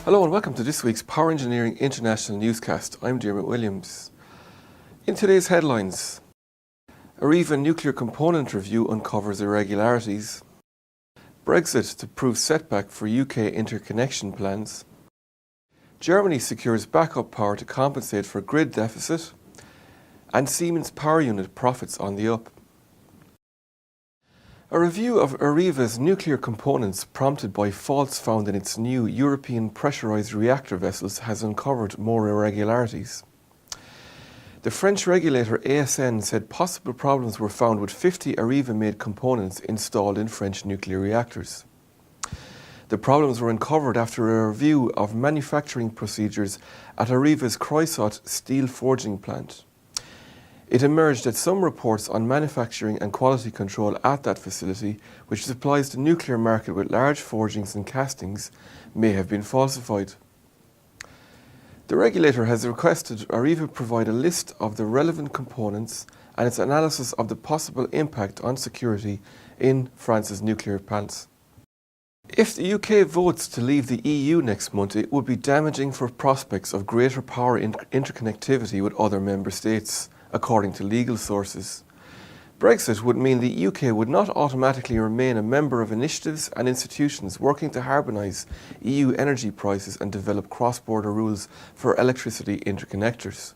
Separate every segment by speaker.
Speaker 1: Hello and welcome to this week's Power Engineering International newscast. I'm Dermot Williams. In today's headlines, Areva nuclear component review uncovers irregularities, Brexit to prove setback for UK interconnection plans, Germany secures backup power to compensate for grid deficit, and Siemens power unit profits on the up. A review of Areva's nuclear components prompted by faults found in its new European pressurized reactor vessels has uncovered more irregularities. The French regulator ASN said possible problems were found with 50 Areva-made components installed in French nuclear reactors. The problems were uncovered after a review of manufacturing procedures at Areva's Creusot steel forging plant. It emerged that some reports on manufacturing and quality control at that facility, which supplies the nuclear market with large forgings and castings, may have been falsified. The regulator has requested Areva provide a list of the relevant components and its analysis of the possible impact on security in France's nuclear plants. If the UK votes to leave the EU next month, it would be damaging for prospects of greater power interconnectivity with other member states, according to legal sources. Brexit would mean the UK would not automatically remain a member of initiatives and institutions working to harmonise EU energy prices and develop cross-border rules for electricity interconnectors.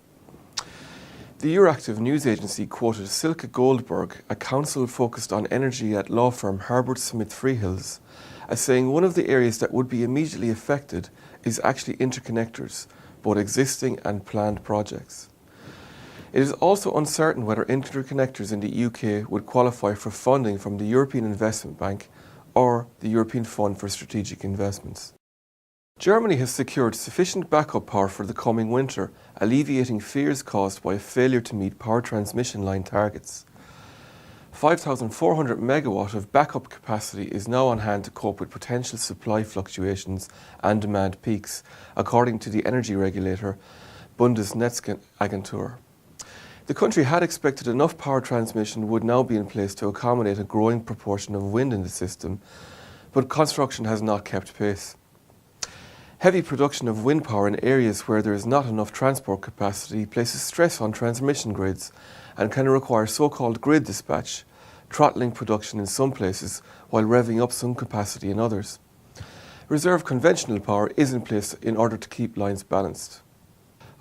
Speaker 1: The Euractiv news agency quoted Silke Goldberg, a counsel focused on energy at law firm Herbert Smith Freehills, as saying one of the areas that would be immediately affected is actually interconnectors, both existing and planned projects. It is also uncertain whether interconnectors in the UK would qualify for funding from the European Investment Bank or the European Fund for Strategic Investments. Germany has secured sufficient backup power for the coming winter, alleviating fears caused by a failure to meet power transmission line targets. 5,400 megawatt of backup capacity is now on hand to cope with potential supply fluctuations and demand peaks, according to the energy regulator Bundesnetzagentur. The country had expected enough power transmission would now be in place to accommodate a growing proportion of wind in the system, but construction has not kept pace. Heavy production of wind power in areas where there is not enough transport capacity places stress on transmission grids and can require so-called grid dispatch, throttling production in some places while revving up some capacity in others. Reserve conventional power is in place in order to keep lines balanced.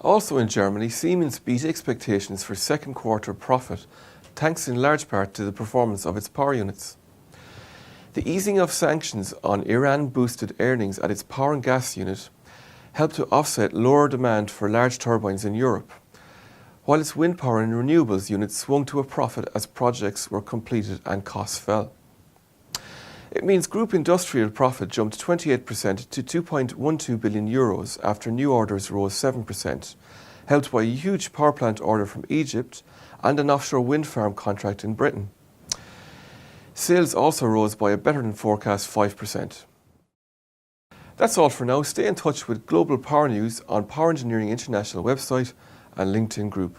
Speaker 1: Also in Germany, Siemens beat expectations for second quarter profit, thanks in large part to the performance of its power units. The easing of sanctions on Iran boosted earnings at its power and gas unit helped to offset lower demand for large turbines in Europe, while its wind power and renewables units swung to a profit as projects were completed and costs fell. It means group industrial profit jumped 28% to €2.12 billion after new orders rose 7%, helped by a huge power plant order from Egypt and an offshore wind farm contract in Britain. Sales also rose by a better than forecast 5%. That's all for now. Stay in touch with global power news on Power Engineering International website and LinkedIn group.